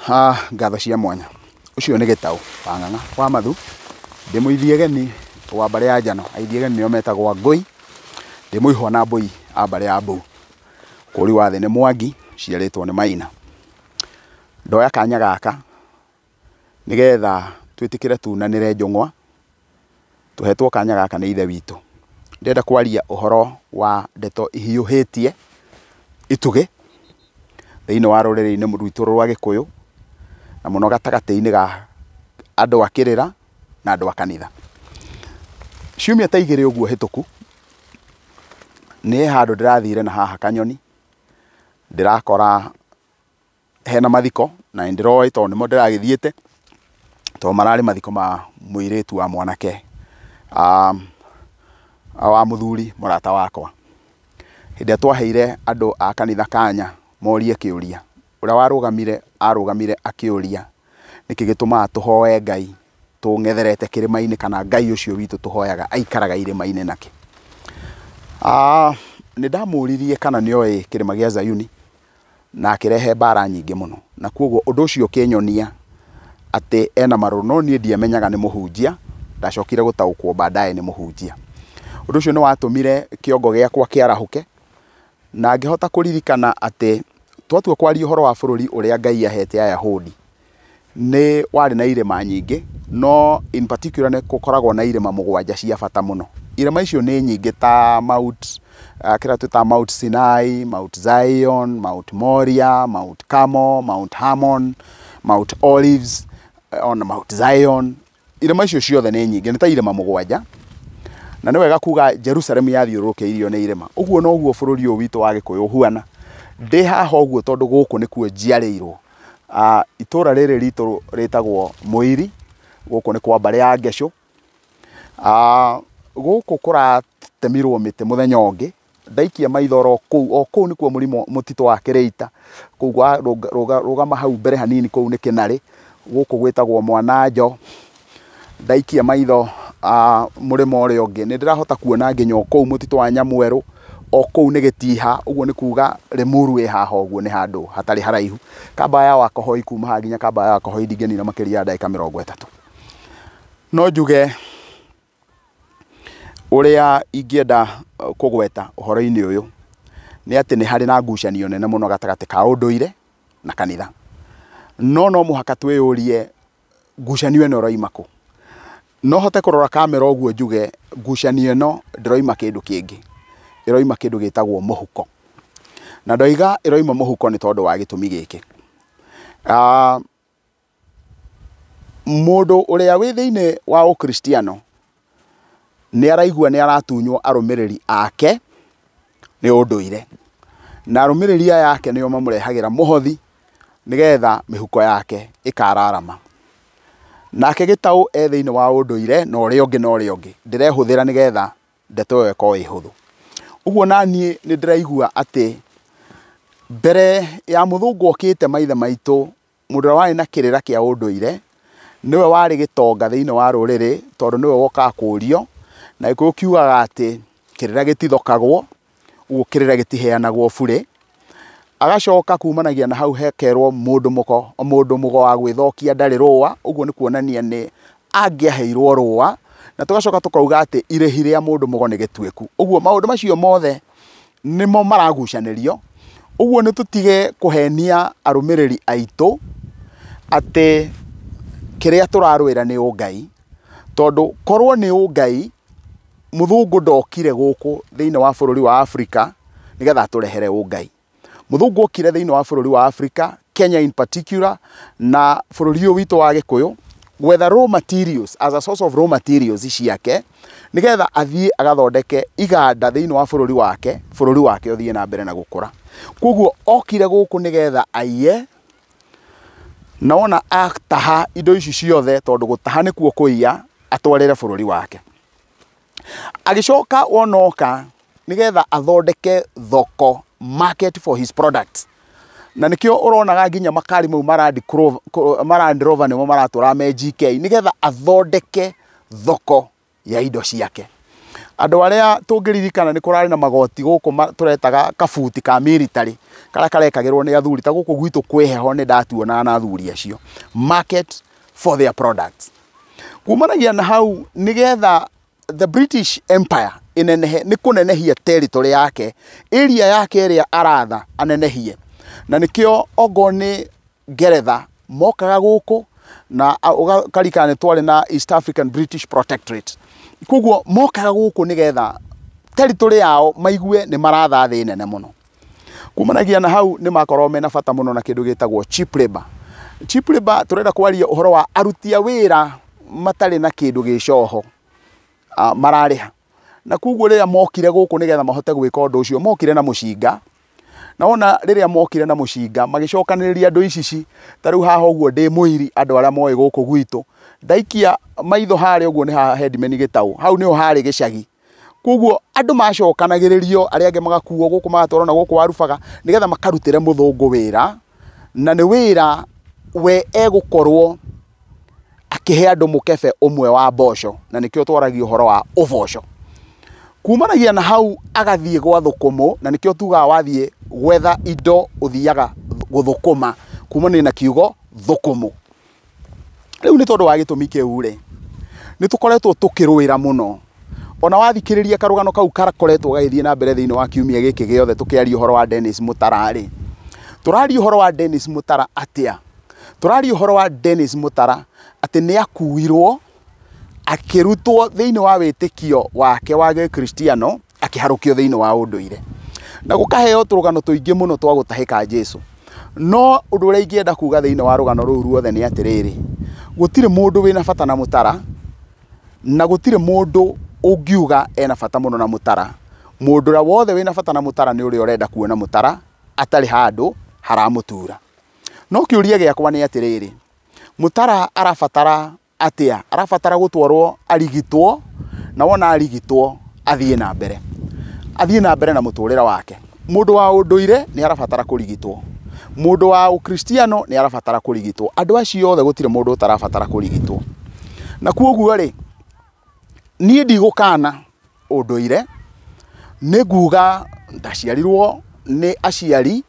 Ngatho cia mwanya. Ucio nĩ Gĩtaũ wa Ng'ang'a wa Mathu. Ndĩmũithie geni wa mbara ya njano. Aithie geni nĩo metagwo Ngũi. Ndĩmũihwo na mbũi a mbara ya Mbũ. Kũri wa thĩ nĩ Mwangi, ciarĩtwo nĩ Maina. Ndoya kanya gaka nĩgetha twĩtĩkĩre tunanĩre njũng'wa. Tũhetwo kanya gaka nĩ ithe witũ. Ndĩrenda kwaria ũhoro wa ndeto ihiũhĩtie itugĩ thĩinĩ wa rũrĩrĩ-inĩ rwitũ rwa Gĩkũyũ, na mũno gatagatĩ-inĩ ga andũ a kĩrĩra na andũ a kanitha. Ciumia ta igĩrĩ ũguo hĩtũku, nĩ handũ ndĩrathire na haha Kanyoni, ndĩrakora hena mathiko, na ndĩroĩ tondũ nĩmo ndĩragĩthiĩte, tondũ mararĩ mathiko ma mũirĩtu wa mwanake wa mũthuri mũrata wakwa. Hĩndĩ ĩrĩa twaheire andũ a kanitha kanya morie kĩũria, ũrĩa warũgamire arũgamire akĩũria nĩkĩ gĩtũmaga tũhoe Ngai tũng'etherete kĩrĩma-inĩ, kana Ngai ũcio witũ tũhoyaga aikaraga irĩma-inĩ nakĩ. Nĩ ndamũririe kana nĩoĩ kĩrĩma gĩa Zayuni, na akĩrehe mbara nyingĩ mũno, na kuoguo ũndũ ũcio ũkĩnyonia atĩ ena marũrũ, no niĩ ndiamenyaga nĩ mũhunjia. Ndacokire gũtaũkwo baadaye nĩ mũhunjia. Ũndũ ũcio nĩ watũmire kĩongo gĩakwa kĩarahũke, na ngĩhota kũririkana atĩ twatua kwaria ũhoro wa bũrũri ũrĩa Ngai ahete Ayahudi nĩ warĩ na irĩma nyingĩ, no in particular nĩ gũkoragwo na irĩma mũgwanja cia bata mũno. Irĩma icio nĩ nyingĩ ta kĩrĩa twĩtaga Mount Sinai, Mount Zion, Mount Moria, Mount Carmel, Mount Hermon, Mount Olives, on Mount Zion. Irĩma icio ciothe nĩ nyingĩ, nĩ ta irĩma mũgwanja, na nĩ wega kuga Jerusalem yathiũrũrũkĩirio nĩ irĩma. Ũguo noguo bũrũri ũyũ witũ wa Gĩkũyũ ũhuana. Ndĩ haha ũguo tondũ gũkũ nĩkuo njiarĩirwo. Itũra rĩrĩ ritũ rĩtagwo Mũiri, gũkũ nĩ kwa mbara ya Ngecũ. Gũkũ kũratemirwo mĩtĩ mũthenya ũngĩ, ndaikia maithoro kũu, kũu nĩkuo mũtitũ wa Kĩrĩita, kũu rũgama hau mbere hanini, kũu nĩ Kĩnarĩ, gũkũ gwĩtagwo Mwananjo. Ndaikia maitho mũrĩmo ũrĩa ũngĩ, nĩ ndĩrahota kuona nginya kũu mũtitũ wa Nyamweru, kũu nĩ Gĩtiha, ũguo nĩ kuga Limuru ĩ haha ũguo nĩ handũ hatarĩ haraihu. Kamba ya Wakohoi kuma haha nginya kamba ya Wakohoi ndingĩnina makĩria ya ndagĩka 30. No njuge ũrĩa ingĩenda kũgweta ũhoro-inĩ ũyũ nĩ atĩ nĩ harĩ na ngucanio nene mũno gatagatĩ ka ũndũire na kanitha. No mũhaka twĩyũrie ngucanio ĩno ĩroima kũ. No hote kũrora kamera ũguo njuge ngucanio ĩno ndĩroima kĩndũ kĩngĩ, ĩroima kĩndũ gĩtagwo mũhuko. Na ndoiga ĩroima mũhuko nĩ tondũ wa gĩtũmi gĩkĩ. Mũndũ ũrĩa wĩ thĩinĩ wa ûkristano nĩ araigua nĩ aratunywo arũmĩrĩri ake nĩ ũndũire, na arũmĩrĩri aya ake nĩo mamũrehagĩra mũhothi nĩgetha mĩhuko yake ĩkararama. Nake Gĩtaũ thĩinĩ wa ũndũire na ũrĩa ũngĩ ndĩrehũthĩra nĩgetha ndeto ĩyo ĩkorwo ĩ hũthũ. Ũguo naniĩ nĩ ndĩraigua atĩ mbere ya mũthũngũ okĩte maithe maitũ, mũndũ ũrĩa warĩ na kĩrĩra kĩa ũndũire nĩwe warĩ gĩtonga thĩinĩ wa rũrĩrĩ, tondũ nĩwe wokaga kũũrio, na Gĩkũyũ kiugaga atĩ kĩrĩra gĩtithokagwo, ũguo kĩrĩra gĩtiheanagwo burĩ. Agacoka kumanagia na hau hekerwo mũndũ mũgo wa gwĩthokia ndarĩ rũa, ũguo nĩ kuonania nĩ angĩaheirwo rũa, na tũgacoka tũkauga atĩ irĩhi rĩa mũndũ mũgo nĩ gĩtuĩku. Ũguo maũndũ macio mothe nĩmo maragucanĩrio. Ũguo nĩ tũtige kũhenia arũmĩrĩri aitũ atĩ kĩrĩa tũrarũĩra nĩ ũngai, tondũ korwo nĩ ũngai, mũthũngũ ndokire gũkũ thĩinĩ wa bũrũri wa Africa nĩgetha tũrehere ũngai. Mũthũngũ okire thĩinĩ wa bũrũri wa Africa, Kenya in particular, na bũrũri ũyũ witũ wa Gĩkũyũ, gwetha raw materials, as a source of raw materials ciake, nĩgetha athiĩ agathondeke iganda thĩinĩ wa bũrũri wake ũthiĩ na mbere na gũkũra. Koguo okire gũkũ nĩgetha aiye, na ona ataha indo ici ciothe, tondũ gũtaha nĩkuo kũiya, atwarĩre bũrũri wake. Agĩcoka wonoka nĩgetha athondeke thoko, market for his products. Na nĩkĩo ũronaga nginya makari mau Land Rover nĩmo maratũra me GK, nĩgetha athondeke thoko ya indo ciake. Andũ arĩa tũngĩririkana nĩ kũrarĩ na magoti gũkũ tũretaga kabuti ka military karĩa karekagĩrwo nĩ athuri, ta gũkũ gwitũ kwĩ heho nĩ ndatuonaga na athuri acio. Market for their products. Kumanagia na hau nĩgetha the British Empire inenehe, nĩ kũnenehia territory yake, area yake ĩrĩa aratha anenehie. Na nĩkĩo ongo nĩ Ngeretha mokaga gũkũ na ũkarikana nĩ twarĩ na East African British Protectorate. Koguo mokaga gũkũ nĩgetha territory yao maigue nĩ maratha thĩ nene mũno. Kumanagia na hau nĩ makorwo mena bata mũno na kĩndũ gĩtagwo cheap labor. Cheap labor tũrenda kwaria ũhoro wa aruti a wĩra matarĩ na kĩndũ gĩcoho mararĩha. Na koguo rĩrĩa mokire gũkũ nĩgetha mahote gwĩka ũndũ ũcio, mokire na mũcinga. Na ona rĩrĩa mokire na mũcinga magĩcokanĩrĩria andũ ici ta rĩu haha ũguo ndĩ mũiri, andũ arĩa moĩ gũkũ gwitũ ndaikia maitho harĩa ũguo nĩ haha Headman Gĩtaũ, hau nĩho harĩ gĩcagi. Koguo andũ macokanagĩrĩrio, arĩa angĩ magakuo gũkũ magatwarwo na gũkũ Warubaga nĩgetha makarutĩre mũthũngũ wĩra, na nĩ wĩra we egũkorwo akĩhe andũ mũkebe ũmwe wa mboco, na nĩkĩo twaragia ũhoro wa ũboco. Kumanagia na hau agathiĩ gwa thũkũmũ, na nĩkĩo tugaga wathiĩ gwetha indo ũthiaga gũthũkũma, kumania na kiugo thũkũmũ. Rĩu nĩ tondũ wa gĩtũmi kĩu rĩ, nĩ tũkoretwo tũkĩrũĩra mũno. Ona wathikĩrĩria karũgano kau karakoretwo gagĩthiĩ na mbere thĩinĩ wa kiumia gĩkĩ gĩothe tũkĩaria ũhoro wa Dennis Mũtara rĩ. Tũraria ũhoro wa Dennis Mũtara atĩa? Tũraria ũhoro wa Dennis Mũtara atĩ nĩ akuirwo akĩrutwo thĩinĩ wa wĩtĩkio wake wa gĩkristiano akĩharũkio thĩinĩ wa ũndũire. Na gũkaheo tũrũgano tũingĩ mũno twa gũtahĩka Jesũ. No ũndũ ũrĩa ingĩenda kuga thĩinĩ wa rũgano rũu ruothe nĩ atĩrĩrĩ, gũtirĩ mũndũ wĩna bata na Mũtara, na gũtirĩ mũndũ ũngiuga ena bata mũno na Mũtara. Mũndũ ũrĩa wothe wĩna bata na Mũtara nĩ ũrĩa ũrenda kuona Mũtara atarĩ handũ haramũtura. No kĩũria gĩakwa nĩ atĩrĩrĩ, Mũtara arabatara atĩa? Arabatara gũtwarwo arigitwo, na wona arigitwo athiĩ na mbere. Athiĩ na mbere na mũtũrĩre wake. Mũndũ wa ũndũire nĩ arabatara kũrigitwo. Mũndũ wa ũkristiano nĩ arabatara kũrigitwo. Andũ acio othe gũtirĩ mũndũ ũtarabatara kũrigitwo. Na kuoguo rĩ, niĩ ndigũkana ũndũire, nĩ nguga ndaciarirwo nĩ aciari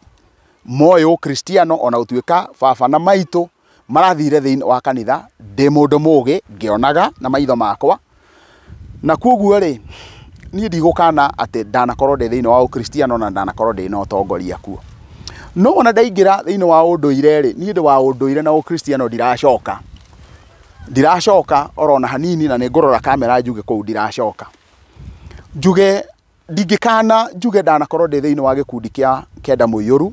moĩ ũkristiano, ona gũtuĩka baba na maitũ marathire thĩinĩ wa kanitha, ndĩ mũndũ mũgĩ ngĩonaga na maitho makwa. Na kuoguo rĩ, niĩ ndigũkana atĩ ndanakorwo ndĩ thĩinĩ wa ũkristiano na ndanakorwo ndĩ na ũtongoria kuo. No ona ndaingĩra thĩinĩ wa ũndũire rĩ, niĩ ndĩ wa ũndũire na ũkristiano ndiracoka orona hanini, na nĩ ngũrora kamera njuge kũu ndiracoka. Njuge ndingĩkana njuge ndanakorwo ndĩ thĩinĩ wa gĩkundi kĩa kenda mũiyũru,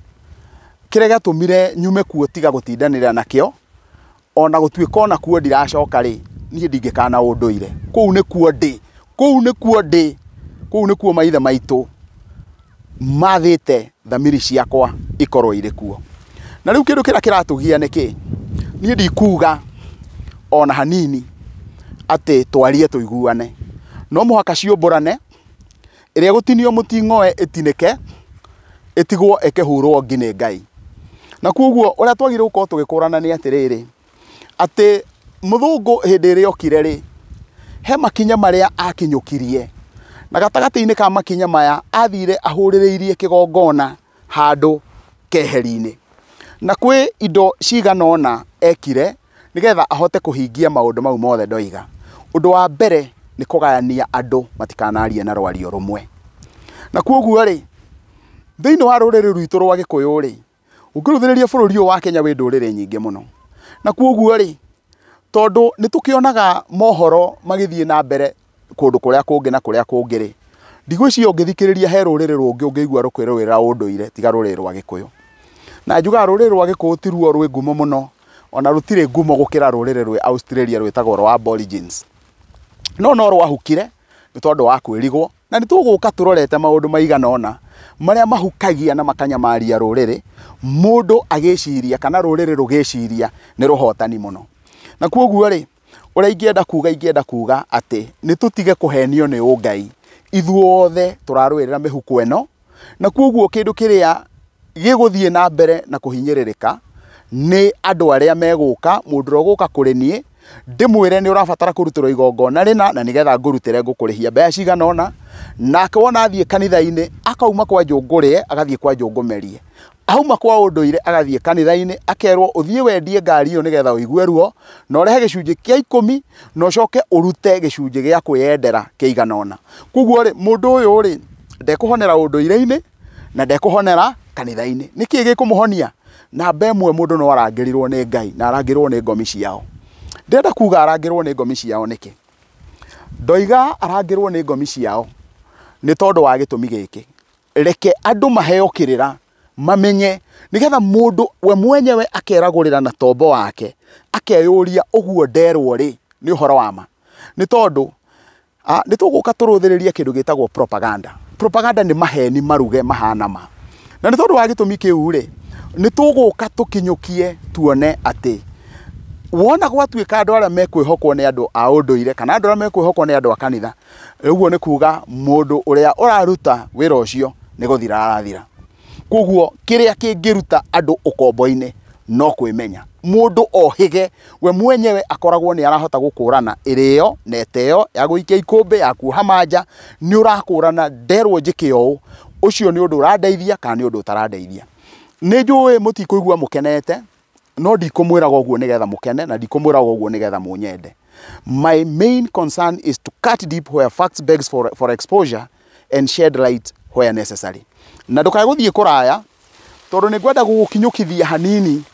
kĩrĩa gĩatũmire nyume kuo tiga gũtindanĩra nakĩo, ona gũtuĩka ona kuo ndiracoka rĩ, niĩ ndingĩkana ũndũire. Kũu nĩ kuo maithe maitũ mathĩte thamiri ciakwa ikorwo irĩ kuo. Na rĩu kĩndũ kĩrĩa kĩratũgia nĩ kĩ? Niĩ ndikuga ona hanini atĩ twarie tũiguane, no mũhaka ciũmbũrane, ĩrĩa gũtinio mũting'oe ĩtinĩke, ĩtigwo ĩkĩhũrwo ngi nĩ Ngai. Na kuoguo ũrĩa twagĩrĩirwo gũkorwo tũgĩkũrana nĩ atĩrĩrĩ, atĩ mũthũngũ hĩndĩ ĩrĩa okire rĩ, he makinya marĩa akinyũkirie, na gatagatĩ-inĩ ka makinya maya athire ahũrĩrĩirie kĩgongona handũ keheri-inĩ. Na kwĩ indo cigana ũna ekire nĩgetha ahote kũhingia maũndũ mau mothe ndoiga. Ũndũ wa mbere nĩ kũgayania andũ matikanarie na rwario rũmwe. Na kuoguo rĩ, thĩinĩ wa rũrĩrĩ rwitũ rwa Gĩkũyũ rĩ, ũngĩrũthĩrĩria bũrũri ũyũ wa Kenya wĩ ndũrĩrĩ nyingĩ mũno. Na kuoguo rĩ, tondũ nĩ tũkĩonaga mohoro magĩthiĩ na mbere kũndũ kũrĩa kũngĩ na kũrĩa kũngĩ rĩ, ndigwĩciria ũngĩthikĩrĩria he rũrĩrĩ rũngĩ ũngĩigua rũkĩrũĩra ũndũire tiga rũrĩrĩ rwa Gĩkũyũ. Na njugaga rũrĩrĩ rwa Gĩkũyũ ti ruo rwĩ ngumo mũno, ona rũtirĩ ngumo gũkĩra rũrĩrĩ rwĩ Australia rwĩtagwo rwa Aborigines. No rwahukire nĩ tondũ wa kwĩrigwo, na nĩ tũgũka tũrorete maũndũ maigana ũna marĩa mahukagia na makanyamaria rũrĩrĩ, mũndũ agĩciria kana rũrĩrĩ rũgĩciria nĩ rũhotani mũno. Na kuoguo rĩ, ũrĩa ingĩenda kuga atĩ nĩ tũtige kũhenio nĩ ũngai, ithuothe tũrarũĩrĩra mĩhuko ĩno. Na kuoguo kĩndũ kĩrĩa gĩgũthiĩ na mbere na kũhinyĩrĩrĩka nĩ andũ arĩa megũka, mũndũ ũrĩa ũgũka kũrĩ niĩ ndimwire ni urabatara kurutirwo igongona rina na nigetha ngurutire ngukurihia mbeca cigana ona nake wona athie kanitha-ini akauma kwa njungurie agathie kwa njungumerie auma kwa ûndûire agathie kanitha-ini akerwo uthie wendie ngari iyo nigetha uigue ruo na urehe gicunji kia 10 na ucoke urute gicunji gia kwiyendera kiigana ona koguo ri mundu uyu ri ndekuhonera ûndûire-ini na ndekuhonera kanitha-ini niki gikumuhonia na mbemwe mundu no arangirirwo ni Ngai na arangirwo ni ngomi ciao ndenda kuga arangirwo ni ngomi ciao niki ndoiga arangirwo ni ngomi ciao ni tondu wa gitumi giki reke andu maheo kirira mamenye nigetha mundu we mwenyewe akeragurira na tombo wake akeyuria uguo nderwo ri ni uhoro wa ma ni tondu ni tuguka turuthiriria kindu gitagwo propaganda ni maheni maruge mahana ma na ni tondu wa gitumi kiu ri ni tuguka tukinyukie tuone ati wona gwatuika andu aria mekwihokwo ni andu a ûndûire kana andu aria mekwihokwo ni andu a kanitha uguo ni kuga mundu uria uraruta wira ucio ni guthira arathira koguo kiria kingiruta andu ukombo-ini no kwimenya mundu ohige we mwenyewe akoragwo ni arahota gukurana irio neteo ya guikia ikumbi ya kuha manja ni urakurana nderwo njike ũũ ucio ni undu urandeithia kana ni undu utarandeithia ni njui mutikuigua mukenete no ndikumwiraga uguo nigetha mukene na ndikumwiraga uguo nigetha munyende. My main concern is to cut deep where facts begs for exposure and shed light where necessary. Na ndukaguthie kuraya tondu ni ngwenda gukinyukithia hanini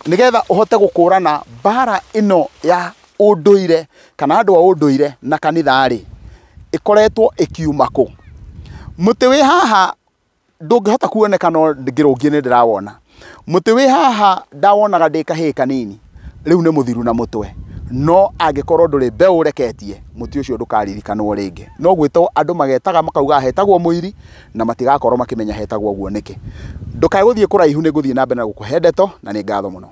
nigetha uhote gukurana mbara ino ya ûndûire kana andu a ûndûire na kanitha ri ikoretwo ikiuma ku muti wi haha ndungihota kuoneka no ngirungi ni ndirawona muti wi haha ndawonaga ndi kahii kanini riu ni muthiru na mutwe no angikorwo nduri mbeu reketie muti ucio ndukaririkanwo ringi no gwitwo andu magetaga makauga hetagwo muiri na matigakorwo makimenya hetagwo guo niki ndukaguthie kuraihu ni nguthie na mbere na gukuhe ndeto na ni ngatho muno.